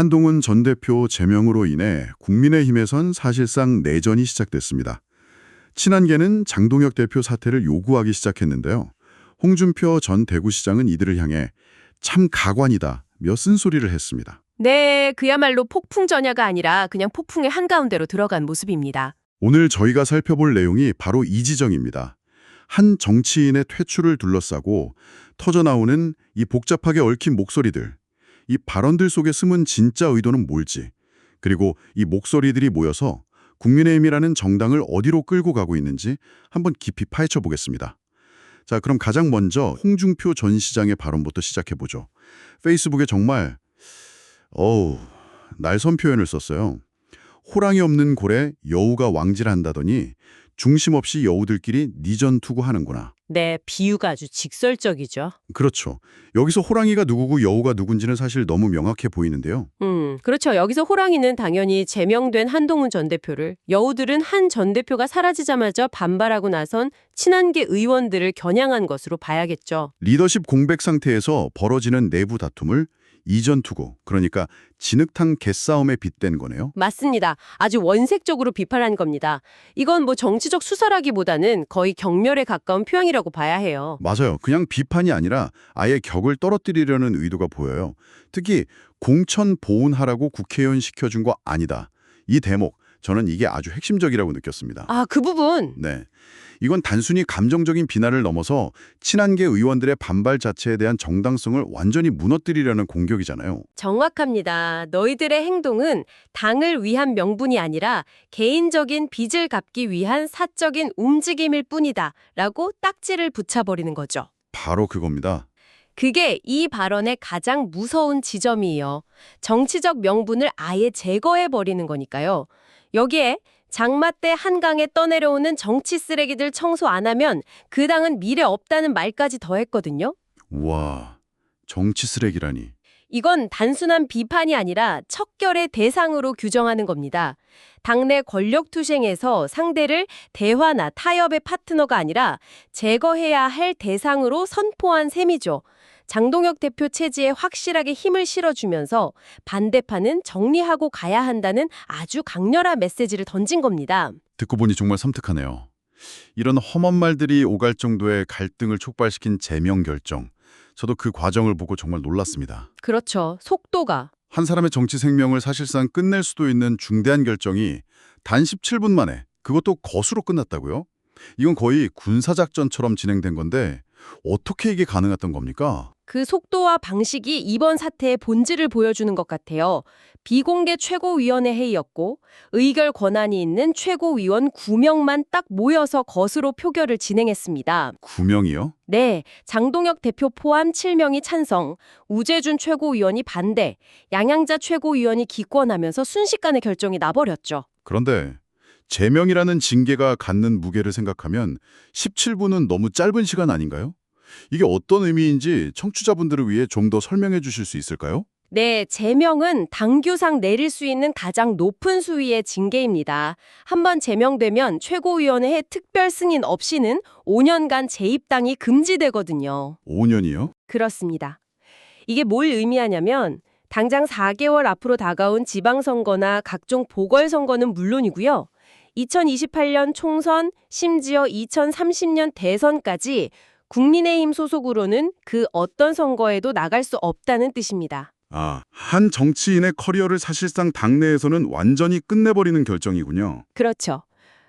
한동훈 전 대표 제명으로 인해 국민의힘에선 사실상 내전이 시작됐습니다. 친한계는 장동혁 대표 사퇴를 요구하기 시작했는데요. 홍준표 전 대구시장은 이들을 향해 참 가관이다 며 쓴소리를 했습니다. 네, 그야말로 폭풍 전야가 아니라 그냥 폭풍의 한가운데로 들어간 모습입니다. 오늘 저희가 살펴볼 내용이 바로 이 지정입니다. 한 정치인의 퇴출을 둘러싸고 터져나오는 이 복잡하게 얽힌 목소리들, 이 발언들 속에 숨은 진짜 의도는 뭘지, 그리고 이 목소리들이 모여서 국민의힘이라는 정당을 어디로 끌고 가고 있는지 한번 깊이 파헤쳐 보겠습니다. 자, 그럼 가장 먼저 홍준표 전 시장의 발언부터 시작해보죠. 페이스북에 정말 날선 표현을 썼어요. 호랑이 없는 골에 여우가 왕질한다더니 중심 없이 여우들끼리 니전투구하는구나. 네, 비유가 아주 직설적이죠. 그렇죠. 여기서 호랑이가 누구고 여우가 누군지는 사실 너무 명확해 보이는데요. 그렇죠. 여기서 호랑이는 당연히 제명된 한동훈 전 대표를, 여우들은 한 전 대표가 사라지자마자 반발하고 나선 친한계 의원들을 겨냥한 것으로 봐야겠죠. 리더십 공백 상태에서 벌어지는 내부 다툼을 이전투구, 그러니까 진흙탕 개싸움에 빗댄 거네요. 맞습니다. 아주 원색적으로 비판한 겁니다. 이건 뭐 정치적 수사라기보다는 거의 경멸에 가까운 표현이라고 봐야 해요. 맞아요. 그냥 비판이 아니라 아예 격을 떨어뜨리려는 의도가 보여요. 특히 공천 보훈하라고 국회의원 시켜준 거 아니다. 이 대목, 저는 이게 아주 핵심적이라고 느꼈습니다. 아, 그 부분. 네. 이건 단순히 감정적인 비난을 넘어서 친한계 의원들의 반발 자체에 대한 정당성을 완전히 무너뜨리려는 공격이잖아요. 정확합니다. 너희들의 행동은 당을 위한 명분이 아니라 개인적인 빚을 갚기 위한 사적인 움직임일 뿐이다. 라고 딱지를 붙여버리는 거죠. 바로 그겁니다. 그게 이 발언의 가장 무서운 지점이에요. 정치적 명분을 아예 제거해버리는 거니까요. 여기에 장마 때 한강에 떠내려오는 정치 쓰레기들 청소 안 하면 그 당은 미래 없다는 말까지 더했거든요. 와, 정치 쓰레기라니. 이건 단순한 비판이 아니라 척결의 대상으로 규정하는 겁니다. 당내 권력투쟁에서 상대를 대화나 타협의 파트너가 아니라 제거해야 할 대상으로 선포한 셈이죠. 장동혁 대표 체제에 확실하게 힘을 실어주면서 반대파는 정리하고 가야 한다는 아주 강렬한 메시지를 던진 겁니다. 듣고 보니 정말 섬뜩하네요. 이런 험한 말들이 오갈 정도의 갈등을 촉발시킨 제명 결정. 저도 그 과정을 보고 정말 놀랐습니다. 그렇죠. 속도가. 한 사람의 정치 생명을 사실상 끝낼 수도 있는 중대한 결정이 단 17분 만에, 그것도 거수로 끝났다고요? 이건 거의 군사작전처럼 진행된 건데 어떻게 이게 가능했던 겁니까? 그 속도와 방식이 이번 사태의 본질을 보여주는 것 같아요. 비공개 최고위원회 회의였고 의결 권한이 있는 최고위원 9명만 딱 모여서 거수로 표결을 진행했습니다. 9명이요? 네, 장동혁 대표 포함 7명이 찬성, 우재준 최고위원이 반대, 양양자 최고위원이 기권하면서 순식간에 결정이 나버렸죠. 그런데 제명이라는 징계가 갖는 무게를 생각하면 17분은 너무 짧은 시간 아닌가요? 이게 어떤 의미인지 청취자분들을 위해 좀 더 설명해 주실 수 있을까요? 네, 제명은 당규상 내릴 수 있는 가장 높은 수위의 징계입니다. 한번 제명되면 최고위원회의 특별 승인 없이는 5년간 재입당이 금지되거든요. 5년이요? 그렇습니다. 이게 뭘 의미하냐면 당장 4개월 앞으로 다가온 지방선거나 각종 보궐선거는 물론이고요. 2028년 총선, 심지어 2030년 대선까지 국민의힘 소속으로는 그 어떤 선거에도 나갈 수 없다는 뜻입니다. 한 정치인의 커리어를 사실상 당내에서는 완전히 끝내버리는 결정이군요. 그렇죠.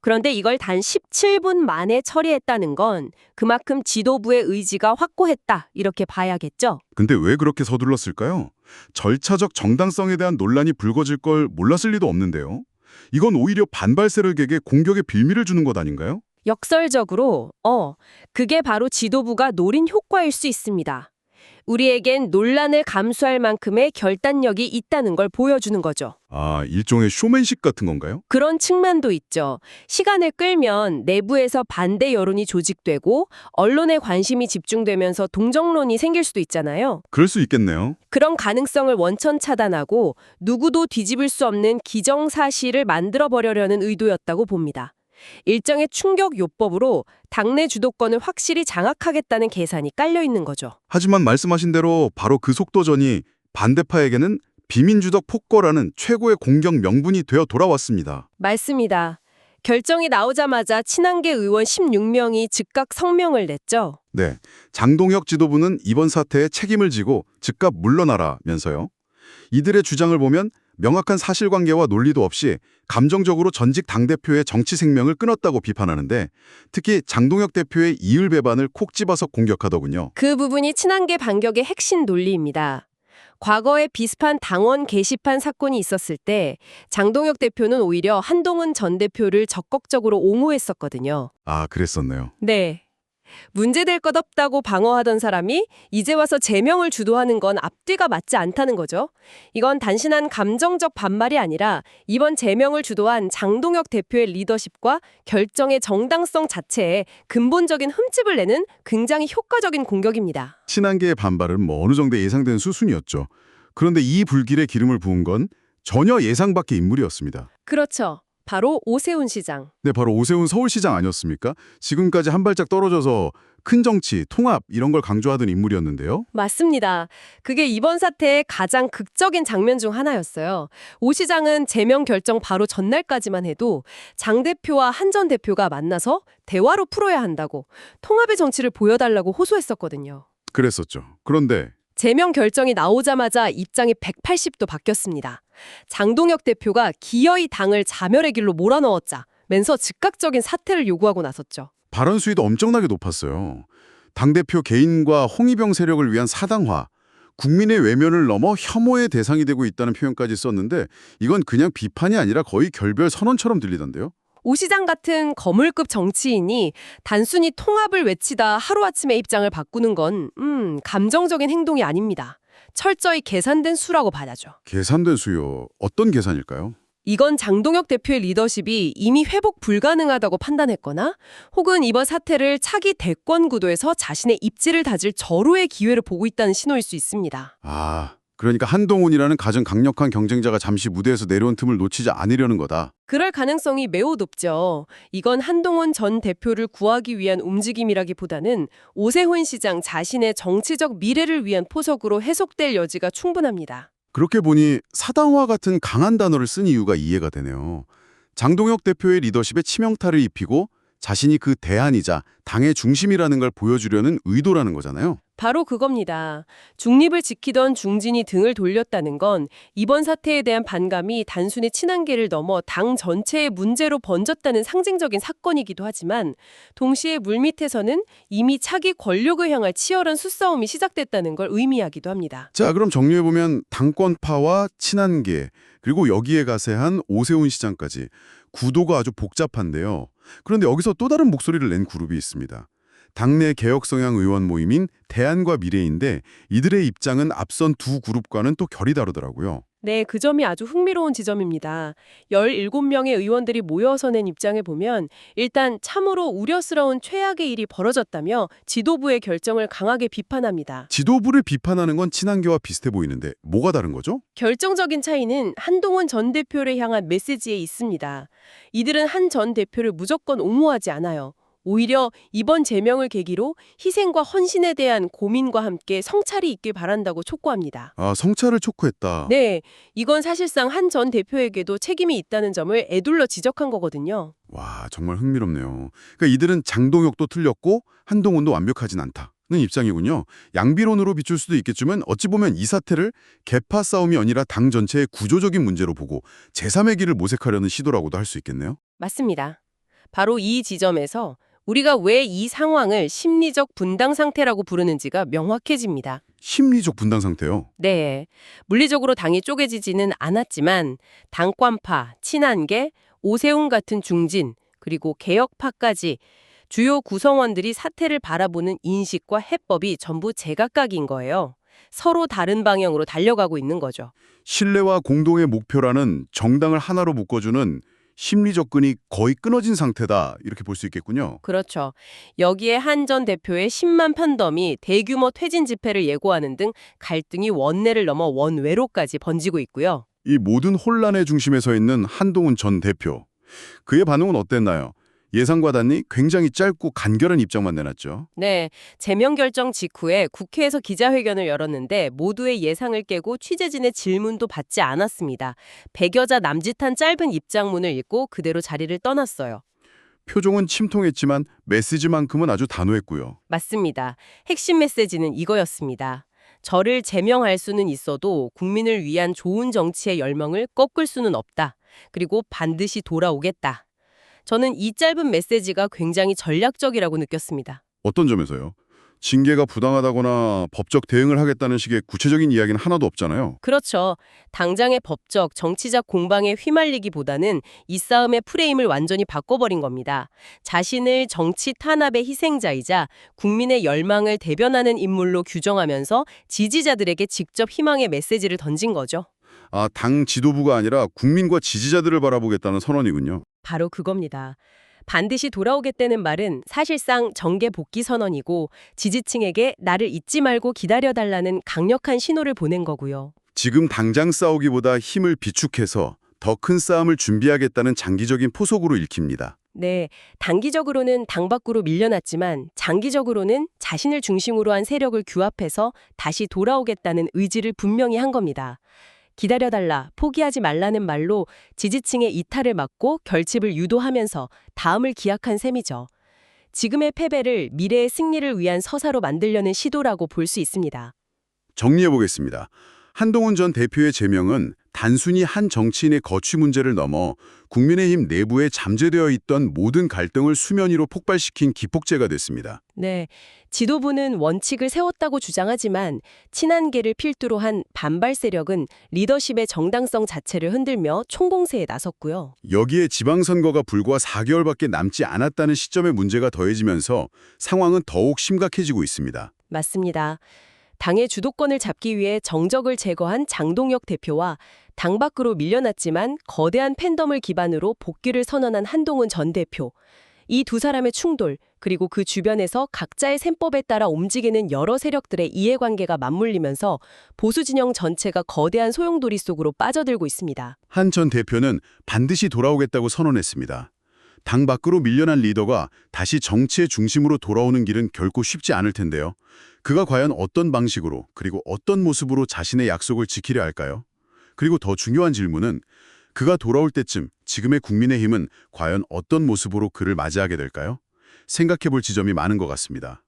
그런데 이걸 단 17분 만에 처리했다는 건 그만큼 지도부의 의지가 확고했다 이렇게 봐야겠죠. 근데 왜 그렇게 서둘렀을까요? 절차적 정당성에 대한 논란이 불거질 걸 몰랐을 리도 없는데요. 이건 오히려 반발 세력에게 공격의 빌미를 주는 것 아닌가요? 역설적으로 그게 바로 지도부가 노린 효과일 수 있습니다. 우리에겐 논란을 감수할 만큼의 결단력이 있다는 걸 보여주는 거죠. 일종의 쇼맨십 같은 건가요? 그런 측면도 있죠. 시간을 끌면 내부에서 반대 여론이 조직되고 언론의 관심이 집중되면서 동정론이 생길 수도 있잖아요. 그럴 수 있겠네요. 그런 가능성을 원천 차단하고 누구도 뒤집을 수 없는 기정사실을 만들어버려려는 의도였다고 봅니다. 일정의 충격 요법으로 당내 주도권을 확실히 장악하겠다는 계산이 깔려 있는 거죠. 하지만 말씀하신 대로 바로 그 속도전이 반대파에게는 비민주적 폭거라는 최고의 공격 명분이 되어 돌아왔습니다. 맞습니다. 결정이 나오자마자 친한계 의원 16명이 즉각 성명을 냈죠. 네, 장동혁 지도부는 이번 사태에 책임을 지고 즉각 물러나라면서요. 이들의 주장을 보면 명확한 사실관계와 논리도 없이 감정적으로 전직 당대표의 정치 생명을 끊었다고 비판하는데 특히 장동혁 대표의 이율 배반을 콕 집어서 공격하더군요. 그 부분이 친한계 반격의 핵심 논리입니다. 과거에 비슷한 당원 게시판 사건이 있었을 때 장동혁 대표는 오히려 한동훈 전 대표를 적극적으로 옹호했었거든요. 아, 그랬었네요. 네. 문제될 것 없다고 방어하던 사람이 이제 와서 제명을 주도하는 건 앞뒤가 맞지 않다는 거죠. 이건 단순한 감정적 반발이 아니라 이번 제명을 주도한 장동혁 대표의 리더십과 결정의 정당성 자체에 근본적인 흠집을 내는 굉장히 효과적인 공격입니다. 친한계의 반발은 어느 정도 예상된 수순이었죠. 그런데 이 불길에 기름을 부은 건 전혀 예상 밖의 인물이었습니다. 그렇죠. 바로 오세훈 시장. 네, 바로 오세훈 서울시장 아니었습니까? 지금까지 한 발짝 떨어져서 큰 정치, 통합 이런 걸 강조하던 인물이었는데요. 맞습니다. 그게 이번 사태의 가장 극적인 장면 중 하나였어요. 오 시장은 제명 결정 바로 전날까지만 해도 장 대표와 한 전 대표가 만나서 대화로 풀어야 한다고 통합의 정치를 보여달라고 호소했었거든요. 그랬었죠. 그런데 제명 결정이 나오자마자 입장이 180도 바뀌었습니다. 장동혁 대표가 기어이 당을 자멸의 길로 몰아넣었자면서 즉각적인 사퇴를 요구하고 나섰죠. 발언 수위도 엄청나게 높았어요. 당대표 개인과 홍위병 세력을 위한 사당화, 국민의 외면을 넘어 혐오의 대상이 되고 있다는 표현까지 썼는데 이건 그냥 비판이 아니라 거의 결별 선언처럼 들리던데요. 오 시장 같은 거물급 정치인이 단순히 통합을 외치다 하루아침에 입장을 바꾸는 건 감정적인 행동이 아닙니다. 철저히 계산된 수라고 봐야죠. 계산된 수요. 어떤 계산일까요? 이건 장동혁 대표의 리더십이 이미 회복 불가능하다고 판단했거나 혹은 이번 사태를 차기 대권 구도에서 자신의 입지를 다질 절호의 기회를 보고 있다는 신호일 수 있습니다. 아, 그러니까 한동훈이라는 가장 강력한 경쟁자가 잠시 무대에서 내려온 틈을 놓치지 않으려는 거다. 그럴 가능성이 매우 높죠. 이건 한동훈 전 대표를 구하기 위한 움직임이라기보다는 오세훈 시장 자신의 정치적 미래를 위한 포석으로 해석될 여지가 충분합니다. 그렇게 보니 사당화 같은 강한 단어를 쓴 이유가 이해가 되네요. 장동혁 대표의 리더십에 치명타를 입히고 자신이 그 대안이자 당의 중심이라는 걸 보여주려는 의도라는 거잖아요. 바로 그겁니다. 중립을 지키던 중진이 등을 돌렸다는 건 이번 사태에 대한 반감이 단순히 친한계를 넘어 당 전체의 문제로 번졌다는 상징적인 사건이기도 하지만 동시에 물밑에서는 이미 차기 권력을 향할 치열한 수싸움이 시작됐다는 걸 의미하기도 합니다. 자, 그럼 정리해보면 당권파와 친한계, 그리고 여기에 가세한 오세훈 시장까지 구도가 아주 복잡한데요. 그런데 여기서 또 다른 목소리를 낸 그룹이 있습니다. 당내 개혁 성향 의원 모임인 대안과 미래인데 이들의 입장은 앞선 두 그룹과는 또 결이 다르더라고요. 네, 그 점이 아주 흥미로운 지점입니다. 17명의 의원들이 모여서 낸 입장을 보면 일단 참으로 우려스러운 최악의 일이 벌어졌다며 지도부의 결정을 강하게 비판합니다. 지도부를 비판하는 건 친한계와 비슷해 보이는데 뭐가 다른 거죠? 결정적인 차이는 한동훈 전 대표를 향한 메시지에 있습니다. 이들은 한 전 대표를 무조건 옹호하지 않아요. 오히려 이번 제명을 계기로 희생과 헌신에 대한 고민과 함께 성찰이 있길 바란다고 촉구합니다. 아, 성찰을 촉구했다. 네, 이건 사실상 한 전 대표에게도 책임이 있다는 점을 애둘러 지적한 거거든요. 와, 정말 흥미롭네요. 그러니까 이들은 장동혁도 틀렸고 한동훈도 완벽하진 않다는 입장이군요. 양비론으로 비출 수도 있겠지만 어찌 보면 이 사태를 계파 싸움이 아니라 당 전체의 구조적인 문제로 보고 제3의 길을 모색하려는 시도라고도 할 수 있겠네요. 맞습니다. 바로 이 지점에서 우리가 왜 이 상황을 심리적 분당 상태라고 부르는지가 명확해집니다. 심리적 분당 상태요. 네, 물리적으로 당이 쪼개지지는 않았지만 당권파, 친한계, 오세훈 같은 중진, 그리고 개혁파까지 주요 구성원들이 사태를 바라보는 인식과 해법이 전부 제각각인 거예요. 서로 다른 방향으로 달려가고 있는 거죠. 신뢰와 공동의 목표라는 정당을 하나로 묶어주는 심리적 끈이 거의 끊어진 상태다 이렇게 볼 수 있겠군요. 그렇죠. 여기에 한 전 대표의 10만 편덤이 대규모 퇴진 집회를 예고하는 등 갈등이 원내를 넘어 원외로까지 번지고 있고요. 이 모든 혼란의 중심에 서 있는 한동훈 전 대표. 그의 반응은 어땠나요? 예상과 달리 굉장히 짧고 간결한 입장만 내놨죠. 네, 제명 결정 직후에 국회에서 기자회견을 열었는데 모두의 예상을 깨고 취재진의 질문도 받지 않았습니다. 100여자 남짓한 짧은 입장문을 읽고 그대로 자리를 떠났어요. 표정은 침통했지만 메시지만큼은 아주 단호했고요. 맞습니다. 핵심 메시지는 이거였습니다. 저를 제명할 수는 있어도 국민을 위한 좋은 정치의 열망을 꺾을 수는 없다. 그리고 반드시 돌아오겠다. 저는 이 짧은 메시지가 굉장히 전략적이라고 느꼈습니다. 어떤 점에서요? 징계가 부당하다거나 법적 대응을 하겠다는 식의 구체적인 이야기는 하나도 없잖아요. 그렇죠. 당장의 법적, 정치적 공방에 휘말리기보다는 이 싸움의 프레임을 완전히 바꿔버린 겁니다. 자신을 정치 탄압의 희생자이자 국민의 열망을 대변하는 인물로 규정하면서 지지자들에게 직접 희망의 메시지를 던진 거죠. 아, 당 지도부가 아니라 국민과 지지자들을 바라보겠다는 선언이군요. 바로 그겁니다. 반드시 돌아오겠다는 말은 사실상 정계 복귀 선언이고 지지층에게 나를 잊지 말고 기다려달라는 강력한 신호를 보낸 거고요. 지금 당장 싸우기보다 힘을 비축해서 더 큰 싸움을 준비하겠다는 장기적인 포석으로 읽힙니다. 네, 단기적으로는 당 밖으로 밀려났지만 장기적으로는 자신을 중심으로 한 세력을 규합해서 다시 돌아오겠다는 의지를 분명히 한 겁니다. 기다려달라, 포기하지 말라는 말로 지지층의 이탈을 막고 결집을 유도하면서 다음을 기약한 셈이죠. 지금의 패배를 미래의 승리를 위한 서사로 만들려는 시도라고 볼 수 있습니다. 정리해보겠습니다. 한동훈 전 대표의 제명은 단순히 한 정치인의 거취 문제를 넘어 국민의힘 내부에 잠재되어 있던 모든 갈등을 수면 위로 폭발시킨 기폭제가 됐습니다. 네, 지도부는 원칙을 세웠다고 주장하지만 친한계를 필두로 한 반발 세력은 리더십의 정당성 자체를 흔들며 총공세에 나섰고요. 여기에 지방선거가 불과 4개월밖에 남지 않았다는 시점에 문제가 더해지면서 상황은 더욱 심각해지고 있습니다. 맞습니다. 당의 주도권을 잡기 위해 정적을 제거한 장동혁 대표와 당 밖으로 밀려났지만 거대한 팬덤을 기반으로 복귀를 선언한 한동훈 전 대표. 이 두 사람의 충돌, 그리고 그 주변에서 각자의 셈법에 따라 움직이는 여러 세력들의 이해관계가 맞물리면서 보수 진영 전체가 거대한 소용돌이 속으로 빠져들고 있습니다. 한 전 대표는 반드시 돌아오겠다고 선언했습니다. 당 밖으로 밀려난 리더가 다시 정치의 중심으로 돌아오는 길은 결코 쉽지 않을 텐데요. 그가 과연 어떤 방식으로 그리고 어떤 모습으로 자신의 약속을 지키려 할까요? 그리고 더 중요한 질문은 그가 돌아올 때쯤 지금의 국민의힘은 과연 어떤 모습으로 그를 맞이하게 될까요? 생각해 볼 지점이 많은 것 같습니다.